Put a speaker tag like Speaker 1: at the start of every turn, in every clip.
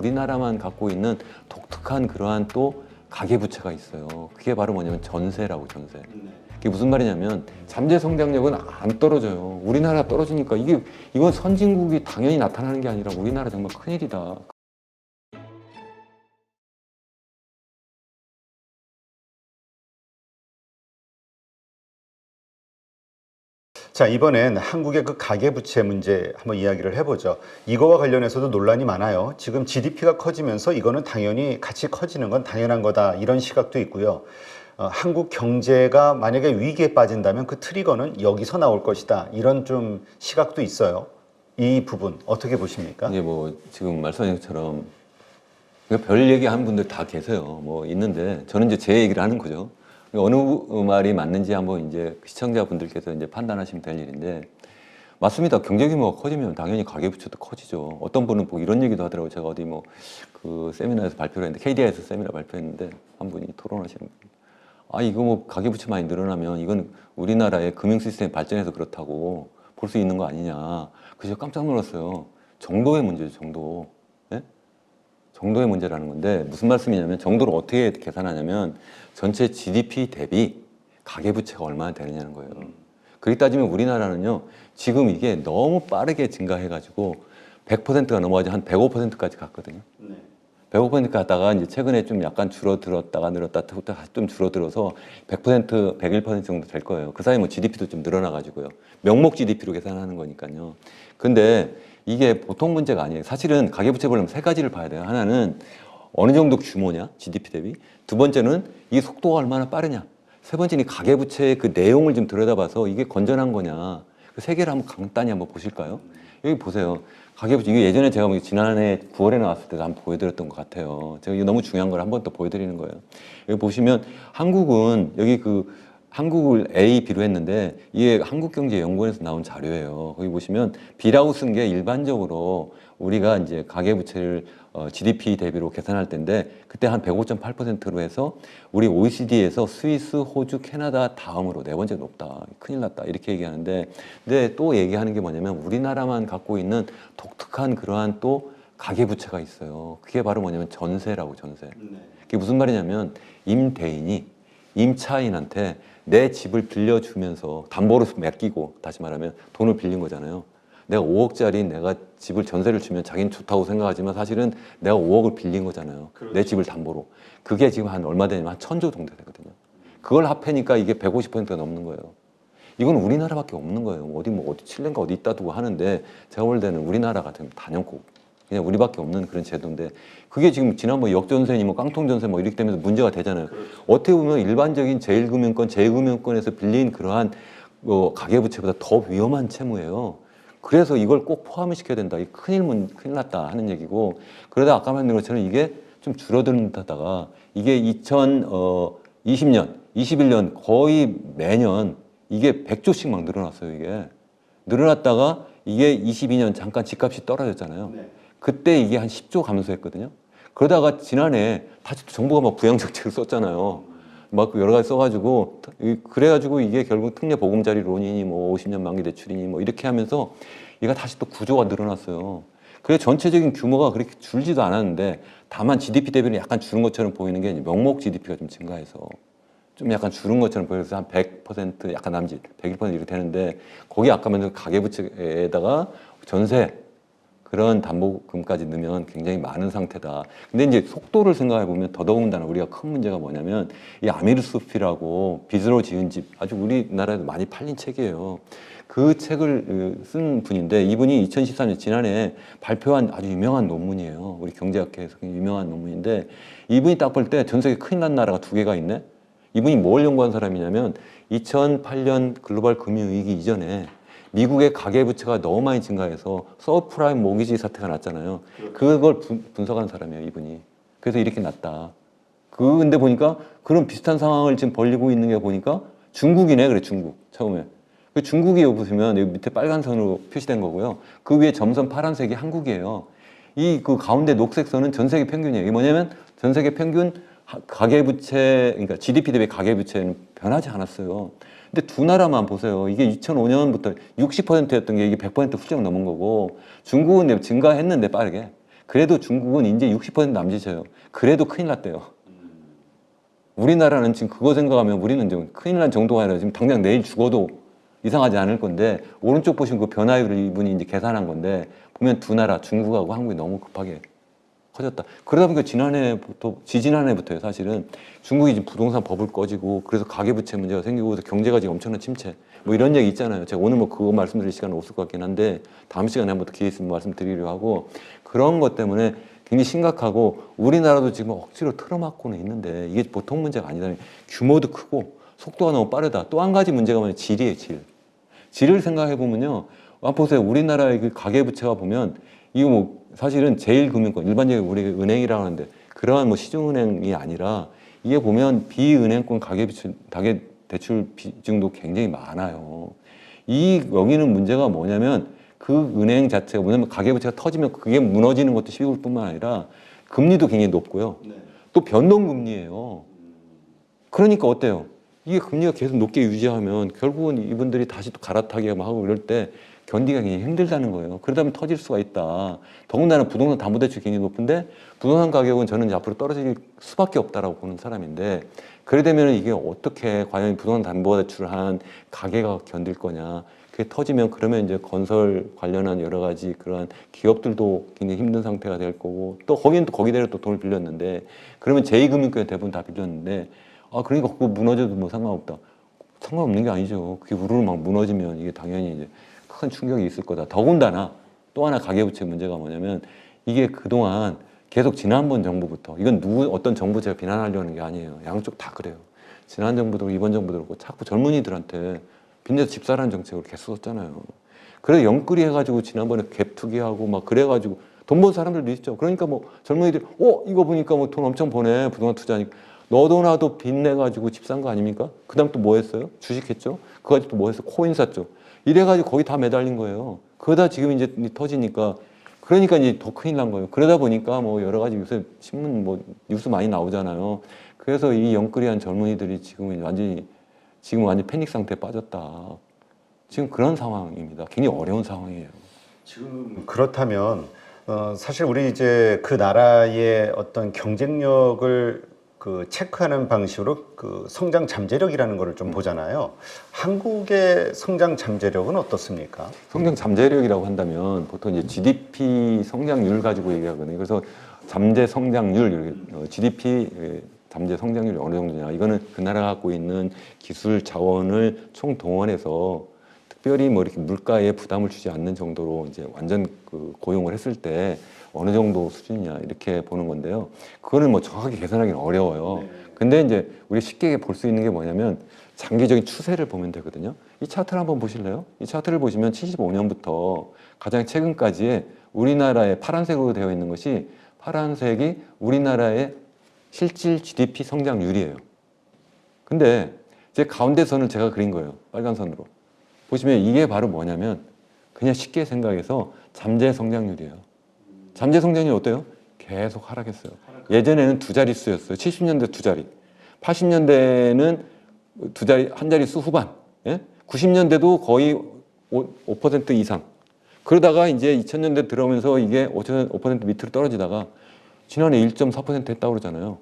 Speaker 1: 우리나라만 갖고 있는 독특한 그러한 또 가계부채가 있어요. 그게 바로 뭐냐면 전세라고, 전세. 그게 무슨 말이냐면 잠재 성장력은 안 떨어져요. 우리나라 떨어지니까 이건 선진국이 당연히 나타나는 게 아니라 우리나라 정말 큰일이다.
Speaker 2: 자, 이번엔 한국의 그 가계부채 문제 한번 이야기를 해보죠. 이거와 관련해서도 논란이 많아요. 지금 GDP가 커지면서 이거는 당연히 같이 커지는 건 당연한 거다, 이런 시각도 있고요. 한국 경제가 만약에 위기에 빠진다면 그 트리거는 여기서 나올 것이다, 이런 좀 시각도 있어요. 이 부분 어떻게 보십니까?
Speaker 1: 이제 뭐 지금 말씀하신 것처럼 별 얘기하는 분들 다 계세요. 뭐 있는데 저는 이제 제 얘기를 하는 거죠. 어느 말이 맞는지 한번 이제 시청자분들께서 이제 판단하시면 될 일인데, 맞습니다. 경제 규모가 커지면 당연히 가계부채도 커지죠. 어떤 분은 뭐 이런 얘기도 하더라고요. 제가 어디 뭐 그 세미나에서 발표를 했는데, KDI에서 세미나 발표했는데 한 분이 토론하시는 거예요. 이거 뭐 가계부채 많이 늘어나면 이건 우리나라의 금융 시스템이 발전해서 그렇다고 볼 수 있는 거 아니냐. 그래서 깜짝 놀랐어요. 정도의 문제죠, 정도. 네? 정도의 문제라는 건데, 무슨 말씀이냐면 정도를 어떻게 계산하냐면 전체 GDP 대비 가계부채가 얼마나 되느냐는 거예요. 그렇게 따지면 우리나라는요, 지금 이게 너무 빠르게 증가해가지고 100%가 넘어가지 한 105%까지 갔거든요. 105% 갔다가 이제 최근에 좀 약간 줄어들었다가 늘었다 다시 좀 줄어들어서 100%, 101% 정도 될 거예요. 그 사이 뭐 GDP도 좀 늘어나가지고요. 명목 GDP로 계산하는 거니까요. 근데 이게 보통 문제가 아니에요. 사실은 가계부채 보려면 세 가지를 봐야 돼요. 하나는 어느 정도 규모냐, GDP 대비. 두 번째는 이 속도가 얼마나 빠르냐. 세 번째는 이 가계부채의 그 내용을 좀 들여다봐서 이게 건전한 거냐. 그 세 개를 한번 간단히 한번 보실까요? 여기 보세요. 가계부채, 이게 예전에 제가 뭐 지난해 9월에 나왔을 때도 한번 보여드렸던 것 같아요. 제가 이게 너무 중요한 걸 한번 또 보여드리는 거예요. 여기 보시면 한국은 여기 그 한국을 A, B로 했는데 이게 한국경제연구원에서 나온 자료예요. 거기 보시면 B라고 쓴 게 일반적으로 우리가 이제 가계부채를 GDP 대비로 계산할 때인데, 그때 한 105.8%로 해서 우리 OECD에서 스위스, 호주, 캐나다 다음으로 네 번째 높다. 큰일 났다. 이렇게 얘기하는데, 근데 또 얘기하는 게 뭐냐면 우리나라만 갖고 있는 독특한 그러한 또 가계부채가 있어요. 그게 바로 뭐냐면 전세라고, 전세. 그게 무슨 말이냐면 임대인이 임차인한테 내 집을 빌려주면서 담보로 맡기고, 다시 말하면 돈을 빌린 거잖아요. 내가 5억짜리 내가 집을 전세를 주면 자기는 좋다고 생각하지만 사실은 내가 5억을 빌린 거잖아요. 그렇죠. 내 집을 담보로. 그게 지금 한 얼마 되냐면 한 1,000조 정도 되거든요. 그걸 합해니까 이게 150%가 넘는 거예요. 이건 우리나라밖에 없는 거예요. 어디 칠레인가 어디 있다 두고 하는데, 제가 볼 때는 우리나라 같은 단연코 그냥 우리밖에 없는 그런 제도인데, 그게 지금 지난번 역전세니 뭐 깡통전세 뭐 이렇게 되면서 문제가 되잖아요. 그렇죠. 어떻게 보면 일반적인 제1금융권, 제2금융권에서 빌린 그러한 가계부채보다 더 위험한 채무예요. 그래서 이걸 꼭 포함을 시켜야 된다. 이 큰일 났다 하는 얘기고, 그러다 아까 말한 것처럼 이게 좀 줄어들다가 이게 2020년, 21년 거의 매년 이게 100조씩 막 늘어났어요. 이게 늘어났다가 이게 22년 잠깐 집값이 떨어졌잖아요. 네. 그때 이게 한 10조 감소했거든요. 그러다가 지난해 다시 정부가 막 부양정책을 썼잖아요. 막 여러 가지 써가지고, 그래가지고 이게 결국 특례보금자리론이니 뭐 50년 만기 대출이니 뭐 이렇게 하면서 얘가 다시 또 구조가 늘어났어요. 그래 전체적인 규모가 그렇게 줄지도 않았는데, 다만 GDP 대비는 약간 줄은 것처럼 보이는 게 명목 GDP가 좀 증가해서 좀 약간 줄은 것처럼 보여서 한 100% 약간 남짓 101% 이렇게 되는데, 거기 아까 말한 가계부채에다가 전세 그런 담보금까지 넣으면 굉장히 많은 상태다. 근데 이제 속도를 생각해 보면 더더군다나 우리가 큰 문제가 뭐냐면 이 아미르 수피라고 빚으로 지은 집, 아주 우리나라에도 많이 팔린 책이에요. 그 책을 쓴 분인데, 이분이 2013년 지난해 발표한 아주 유명한 논문이에요. 우리 경제학회에서 유명한 논문인데, 이분이 딱 볼 때 전 세계 큰일 난 나라가 두 개가 있네. 이분이 뭘 연구한 사람이냐면 2008년 글로벌 금융위기 이전에 미국의 가계부채가 너무 많이 증가해서 서브프라임 모기지 사태가 났잖아요. 그걸 분석한 사람이에요, 이분이. 그래서 이렇게 났다. 근데 보니까 그런 비슷한 상황을 지금 벌이고 있는 게 보니까 중국이네. 그래, 중국. 처음에. 그 중국이 여기 보시면 여기 밑에 빨간 선으로 표시된 거고요. 그 위에 점선 파란색이 한국이에요. 그 가운데 녹색 선은 전 세계 평균이에요. 이게 뭐냐면 전 세계 평균 가계부채, 그러니까 GDP 대비 가계부채는 변하지 않았어요. 근데 두 나라만 보세요. 이게 2005년부터 60%였던 게 이게 100% 훌쩍 넘은 거고, 중국은 증가했는데 빠르게. 그래도 중국은 이제 60% 남짓이에요. 그래도 큰일 났대요. 우리나라는 지금 그거 생각하면 우리는 좀 큰일 난 정도가 아니라 지금 당장 내일 죽어도 이상하지 않을 건데, 오른쪽 보시면 그 변화율을 이분이 이제 계산한 건데, 보면 두 나라 중국하고 한국이 너무 급하게 커졌다. 그러다 보니까 지지난해부터요, 사실은 중국이 지금 부동산 버블 꺼지고, 그래서 가계부채 문제가 생기고, 그래서 경제가 지금 엄청난 침체, 뭐 이런 얘기 있잖아요. 제가 오늘 뭐 그거 말씀드릴 시간은 없을 것 같긴 한데, 다음 시간에 한번 더 기회 있으면 말씀드리려고 하고, 그런 것 때문에 굉장히 심각하고, 우리나라도 지금 억지로 틀어막고는 있는데, 이게 보통 문제가 아니다. 규모도 크고 속도가 너무 빠르다. 또 한 가지 문제가 뭐냐면 질이에요, 질. 질을 생각해 보면요, 보세요. 우리나라의 그 가계부채가 보면, 이거 뭐 사실은 제1금융권, 일반적인 우리 은행이라고 하는데, 그러한 뭐 시중은행이 아니라, 이게 보면 비은행권 가계대출 비중도 굉장히 많아요. 여기는 문제가 뭐냐면, 그 은행 자체가 뭐냐면 가계부채가 터지면 그게 무너지는 것도 쉬울 뿐만 아니라 금리도 굉장히 높고요. 또 변동금리예요. 그러니까 어때요? 이게 금리가 계속 높게 유지하면 결국은 이분들이 다시 또 갈아타기 하고 이럴 때 견디기가 굉장히 힘들다는 거예요. 그러다 보면 터질 수가 있다. 더군다나 부동산 담보대출이 굉장히 높은데, 부동산 가격은 저는 이제 앞으로 떨어질 수밖에 없다라고 보는 사람인데, 그래 되면 이게 어떻게 과연 부동산 담보대출을 한 가게가 견딜 거냐. 그게 터지면 그러면 이제 건설 관련한 여러 가지 그러한 기업들도 굉장히 힘든 상태가 될 거고, 또 거기는 또 거기대로 또 돈을 빌렸는데, 그러면 제2금융권에 대부분 다 빌렸는데, 그러니까 그거 무너져도 뭐 상관없다. 상관없는 게 아니죠. 그게 우르르 막 무너지면 이게 당연히 이제 큰 충격이 있을 거다. 더군다나 또 하나 가계부채 문제가 뭐냐면, 이게 그동안 계속 지난번 정부부터, 이건 어떤 정부 제가 비난하려는 게 아니에요. 양쪽 다 그래요. 지난 정부도 이번 정부도 그렇고 자꾸 젊은이들한테 빚내서 집 사라는 정책을 계속 썼잖아요. 그래서 영끌이 해가지고 지난번에 갭 투기하고 막 그래가지고 돈 번 사람들도 있죠. 그러니까 뭐 젊은이들이 이거 보니까 뭐 돈 엄청 버네, 부동산 투자하니까. 너도 나도 빚내가지고 집 산 거 아닙니까? 그 다음 또 뭐 했어요? 주식했죠? 그거 가지고 또 뭐 했어요? 코인 샀죠? 이래가지고 거기 다 매달린 거예요. 그러다 지금 이제 터지니까, 그러니까 이제 더 큰일 난 거예요. 그러다 보니까 뭐 여러 가지 요새 신문 뭐 뉴스 많이 나오잖아요. 그래서 이 영끌이한 젊은이들이 지금 완전 패닉 상태에 빠졌다. 지금 그런 상황입니다. 굉장히 어려운 상황이에요.
Speaker 2: 지금 그렇다면 사실 우리 이제 그 나라의 어떤 경쟁력을 그 체크하는 방식으로 그 성장 잠재력이라는 거를 좀 보잖아요. 한국의 성장 잠재력은 어떻습니까?
Speaker 1: 성장 잠재력이라고 한다면 보통 이제 GDP 성장률 가지고 얘기하거든요. 그래서 잠재 성장률, GDP 잠재 성장률이 어느 정도냐. 이거는 그 나라가 갖고 있는 기술 자원을 총 동원해서 특별히 뭐 이렇게 물가에 부담을 주지 않는 정도로 이제 완전 그 고용을 했을 때 어느 정도 수준이냐 이렇게 보는 건데요. 그거는 뭐 정확하게 계산하기는 어려워요. 근데 이제 우리 쉽게 볼 수 있는 게 뭐냐면 장기적인 추세를 보면 되거든요. 이 차트를 한번 보실래요? 이 차트를 보시면 75년부터 가장 최근까지의 우리나라의 파란색으로 되어 있는 것이, 파란색이 우리나라의 실질 GDP 성장률이에요. 근데 제 가운데 선을 제가 그린 거예요. 빨간 선으로. 보시면 이게 바로 뭐냐면 그냥 쉽게 생각해서 잠재 성장률이에요. 잠재 성장률이 어때요? 계속 하락했어요. 예전에는 두 자릿수였어요. 70년대 두 자리. 80년대는 한 자릿수 후반. 90년대도 거의 5% 이상. 그러다가 이제 2000년대 들어오면서 이게 5% 밑으로 떨어지다가 지난해 1.4% 했다고 그러잖아요.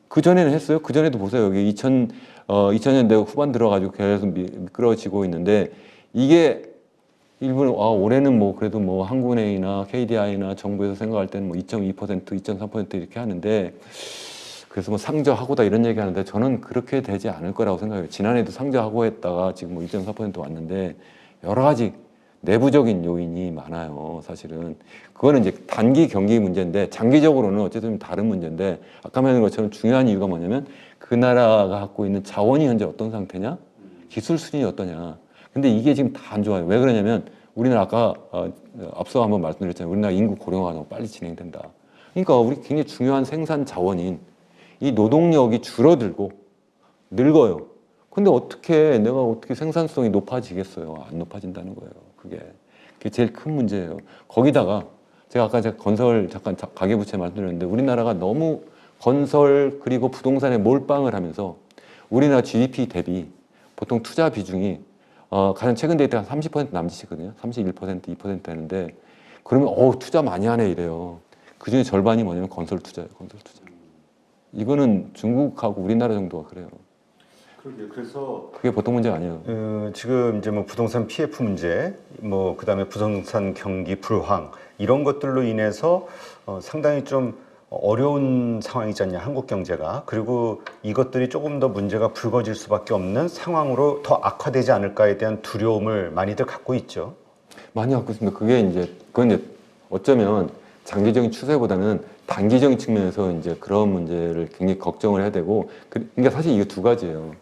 Speaker 1: 그 전에는 했어요. 그 전에도 보세요. 여기 2000년대 후반 들어가지고 계속 미끄러지고 있는데, 이게 일본은 올해는 뭐 그래도 뭐 한국은행이나 KDI나 정부에서 생각할 때는 뭐 2.2%, 2.3% 이렇게 하는데, 그래서 뭐 상저하고다 이런 얘기 하는데 저는 그렇게 되지 않을 거라고 생각해요. 지난해도 상저하고 했다가 지금 뭐 1.4% 왔는데 여러 가지 내부적인 요인이 많아요. 사실은 그거는 이제 단기 경기 문제인데, 장기적으로는 어쨌든 다른 문제인데, 아까 말한 것처럼 중요한 이유가 뭐냐면 그 나라가 갖고 있는 자원이 현재 어떤 상태냐, 기술 수준이 어떠냐. 근데 이게 지금 다 안 좋아요. 왜 그러냐면 우리나라 아까 앞서 한번 말씀드렸잖아요. 우리나라 인구 고령화가 너무 빨리 진행된다. 그러니까 우리 굉장히 중요한 생산 자원인 이 노동력이 줄어들고 늙어요. 근데 내가 어떻게 생산성이 높아지겠어요? 안 높아진다는 거예요. 그게 제일 큰 문제예요. 거기다가 제가 건설 잠깐 가계부채 말씀드렸는데, 우리나라가 너무 건설 그리고 부동산에 몰빵을 하면서 우리나라 GDP 대비 보통 투자 비중이 가장 최근 데이터가 30% 남짓이거든요. 31%, 2% 되는데, 그러면 투자 많이 하네 이래요. 그중에 절반이 뭐냐면 건설 투자예요. 건설 투자. 이거는 중국하고 우리나라 정도가 그래요.
Speaker 2: 그래서
Speaker 1: 그게 보통 문제가 아니에요.
Speaker 2: 지금 이제 뭐 부동산 PF 문제, 뭐 그다음에 부동산 경기 불황 이런 것들로 인해서 상당히 좀 어려운 상황이지 않냐 한국 경제가. 그리고 이것들이 조금 더 문제가 불거질 수밖에 없는 상황으로 더 악화되지 않을까에 대한 두려움을 많이들 갖고 있죠.
Speaker 1: 많이 갖고 있습니다. 그건 이제 어쩌면 장기적인 추세보다는 단기적인 측면에서 이제 그런 문제를 굉장히 걱정을 해야 되고, 그러니까 사실 이게 두 가지예요.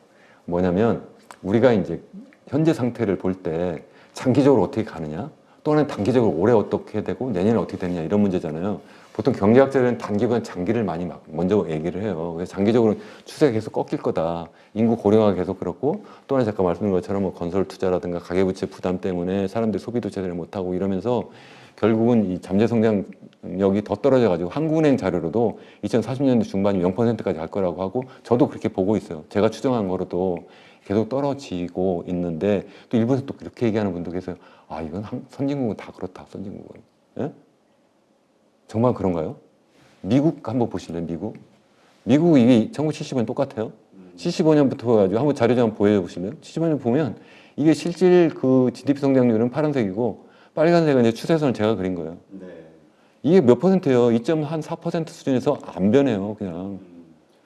Speaker 1: 뭐냐면 우리가 이제 현재 상태를 볼 때 장기적으로 어떻게 가느냐, 또 하나는 단기적으로 올해 어떻게 되고 내년에 어떻게 되느냐 이런 문제잖아요. 보통 경제학자들은 단기보다 장기를 많이 먼저 얘기를 해요. 그래서 장기적으로 추세가 계속 꺾일 거다. 인구 고령화가 계속 그렇고, 또 하나 잠깐 말씀드린 것처럼 뭐 건설 투자라든가 가계부채 부담 때문에 사람들이 소비도 제대로 못하고 이러면서 결국은 이 잠재 성장력이 더 떨어져가지고 한국은행 자료로도 2040년대 중반이 0%까지 갈 거라고 하고, 저도 그렇게 보고 있어요. 제가 추정한 거로도 계속 떨어지고 있는데, 또 일본에서 또 그렇게 얘기하는 분도 계세요. 아, 이건 선진국은 다 그렇다. 선진국은. 예? 정말 그런가요? 미국 한번 보실래요? 미국 이게 1975년 똑같아요. 75년부터 가지고 한번 자료 좀 보여보시면 75년 보면 이게 실질 그 GDP 성장률은 파란색이고 빨간색은 이제 추세선을 제가 그린 거예요.
Speaker 2: 네.
Speaker 1: 이게 몇 %예요? 2.4% 수준에서 안 변해요. 그냥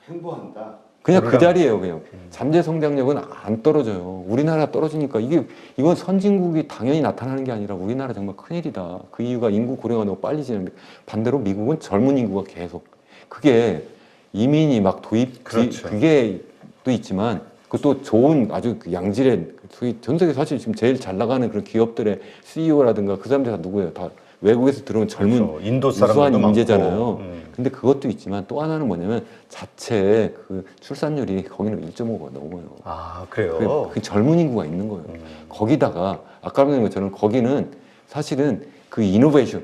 Speaker 2: 행보한다.
Speaker 1: 그냥 그 자리예요. 그냥 잠재 성장력은 안 떨어져요. 우리나라 떨어지니까 이건 선진국이 당연히 나타나는 게 아니라 우리나라 정말 큰일이다. 그 이유가 인구 고령화가 너무 빨리 지는데, 반대로 미국은 젊은 인구가 계속, 그게 이민이 막 도입,
Speaker 2: 그렇죠.
Speaker 1: 그게 또 있지만 그것도 좋은 아주 그 양질의, 전 세계 사실 지금 제일 잘 나가는 그런 기업들의 CEO라든가 그 사람들 다 누구예요? 다 외국에서 들어온 젊은
Speaker 2: 그렇죠. 인도
Speaker 1: 우수한
Speaker 2: 사람들도
Speaker 1: 인재잖아요.
Speaker 2: 많고.
Speaker 1: 근데 그것도 있지만 또 하나는 뭐냐면 자체 그 출산율이 거기는 1.5가 넘어요.
Speaker 2: 아, 그래요?
Speaker 1: 그 젊은 인구가 있는 거예요. 거기다가 아까 말한 것처럼 거기는 사실은 그 이노베이션,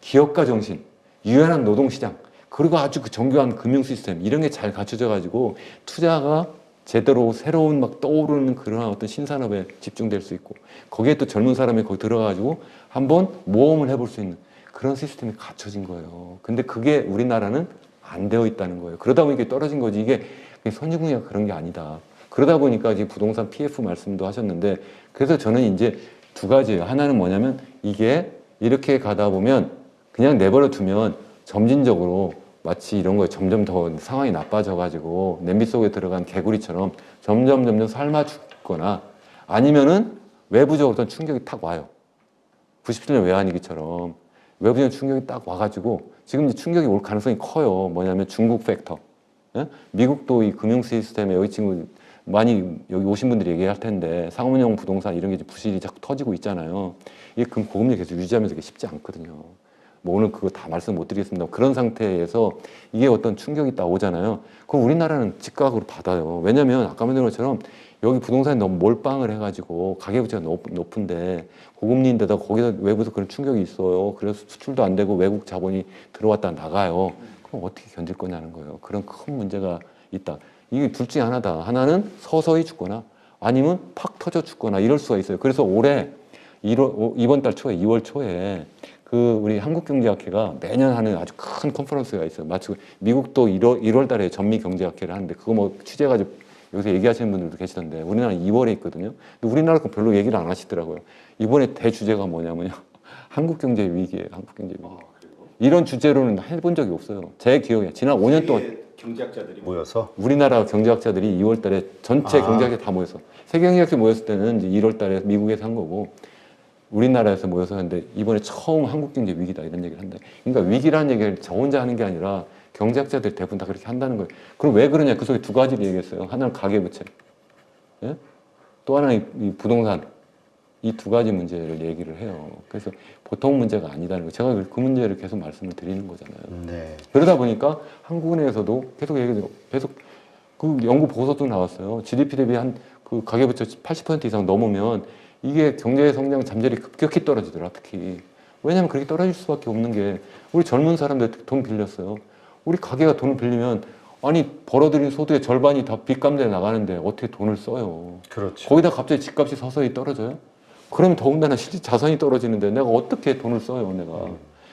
Speaker 1: 기업가 정신, 유연한 노동시장, 그리고 아주 그 정교한 금융 시스템 이런 게 잘 갖춰져 가지고 투자가 제대로 새로운 막 떠오르는 그런 어떤 신산업에 집중될 수 있고, 거기에 또 젊은 사람이 거기 들어가가지고 한번 모험을 해볼 수 있는 그런 시스템이 갖춰진 거예요. 근데 그게 우리나라는 안 되어 있다는 거예요. 그러다 보니까 떨어진 거지. 이게 선진국이가 그런 게 아니다. 그러다 보니까 지금 부동산 PF 말씀도 하셨는데, 그래서 저는 이제 두 가지예요. 하나는 뭐냐면 이게 이렇게 가다 보면 그냥 내버려 두면 점진적으로 마치 이런 거에 점점 더 상황이 나빠져가지고 냄비 속에 들어간 개구리처럼 점점 삶아 죽거나, 아니면은 외부적으로 어떤 충격이 탁 와요. 97년 외환위기처럼 외부적인 충격이 딱 와가지고 지금 이제 충격이 올 가능성이 커요. 뭐냐면 중국 팩터. 예? 미국도 이 금융 시스템에 여기 친구 많이 여기 오신 분들이 얘기할 텐데 상업용 부동산 이런 게 이제 부실이 자꾸 터지고 있잖아요. 이게 고금리 계속 유지하면서 이게 쉽지 않거든요. 뭐 오늘 그거 다 말씀 못 드리겠습니다. 그런 상태에서 이게 어떤 충격이 딱 오잖아요. 그럼 우리나라는 즉각으로 받아요. 왜냐면 아까 말한 것처럼 여기 부동산이 너무 몰빵을 해가지고 가계부채가 높은데 고금리인데다 거기다 외부에서 그런 충격이 있어요. 그래서 수출도 안 되고 외국 자본이 들어왔다 나가요. 그럼 어떻게 견딜 거냐는 거예요. 그런 큰 문제가 있다. 이게 둘 중에 하나다. 하나는 서서히 죽거나 아니면 팍 터져 죽거나 이럴 수가 있어요. 그래서 올해 이번 달 초에 2월 초에 그 우리 한국경제학회가 매년 하는 아주 큰 컨퍼런스가 있어요. 마치 미국도 1월 달에 전미경제학회를 하는데 그거 뭐 취재해가지고 여기서 얘기하시는 분들도 계시던데 우리나라는 2월에 있거든요. 근데 우리나라 거 별로 얘기를 안 하시더라고요. 이번에 대주제가 뭐냐면요. 한국경제 위기예요. 한국경제 위기. 이런 주제로는 해본 적이 없어요. 제 기억에 지난 5년 동안
Speaker 2: 경제학자들이 모여서
Speaker 1: 우리나라 경제학자들이 2월 달에 전체 경제학자 다 모였어. 세계 경제학자 모였을 때는 이제 1월 달에 미국에서 한 거고 우리나라에서 모여서 하는데 이번에 처음 한국 경제 위기다 이런 얘기를 한다. 그러니까 위기라는 얘기를 저 혼자 하는 게 아니라 경제학자들 대부분 다 그렇게 한다는 거예요. 그럼 왜 그러냐? 그 속에 두 가지를 얘기했어요. 하나는 가계부채, 예? 또 하나는 이 부동산. 이 두 가지 문제를 얘기를 해요. 그래서 보통 문제가 아니다는 거. 제가 그 문제를 계속 말씀을 드리는 거잖아요.
Speaker 2: 네.
Speaker 1: 그러다 보니까 한국은행에서도 계속 얘기해요. 계속 그 연구 보고서도 나왔어요. GDP 대비 한 그 가계부채 80% 이상 넘으면 이게 경제 성장 잠재력이 급격히 떨어지더라. 특히 왜냐하면 그렇게 떨어질 수밖에 없는 게 우리 젊은 사람들 돈 빌렸어요. 우리 가게가 돈을 빌리면 아니 벌어들인 소득의 절반이 다 빚 갚는 데 나가는데 어떻게 돈을 써요?
Speaker 2: 그렇죠.
Speaker 1: 거기다 갑자기 집값이 서서히 떨어져요? 그러면 더군다나 실질 자산이 떨어지는데 내가 어떻게 돈을 써요, 내가.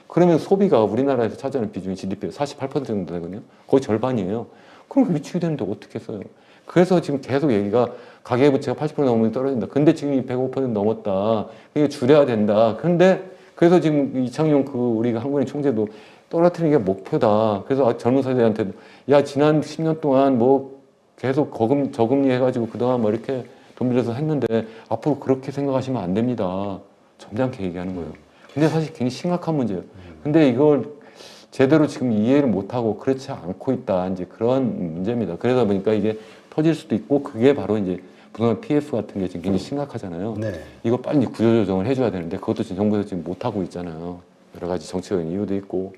Speaker 1: 그러면 소비가 우리나라에서 차지하는 비중이 GDP의 48% 정도 되거든요. 거의 절반이에요. 그럼 위축이 되는데 어떻게 써요? 그래서 지금 계속 얘기가 가계부채가 80% 넘으면 떨어진다. 근데 지금 이 105% 넘었다. 이게 줄여야 된다. 근데 그래서 지금 이창용 우리가 한국은행 총재도 떨어뜨리는 게 목표다. 그래서 젊은 세대한테 야 지난 10년 동안 뭐 계속 저금리 해가지고 그동안 뭐 이렇게 돈 빌려서 했는데 앞으로 그렇게 생각하시면 안 됩니다. 점잖게 얘기하는 거예요. 근데 사실 굉장히 심각한 문제예요. 근데 이걸 제대로 지금 이해를 못하고 그렇지 않고 있다. 이제 그런 문제입니다. 그러다 보니까 이게 터질 수도 있고 그게 바로 이제 부동산 PF 같은 게 지금 굉장히 심각하잖아요.
Speaker 2: 네.
Speaker 1: 이거 빨리 구조조정을 해줘야 되는데 그것도 지금 정부에서 지금 못하고 있잖아요. 여러 가지 정치적인 이유도 있고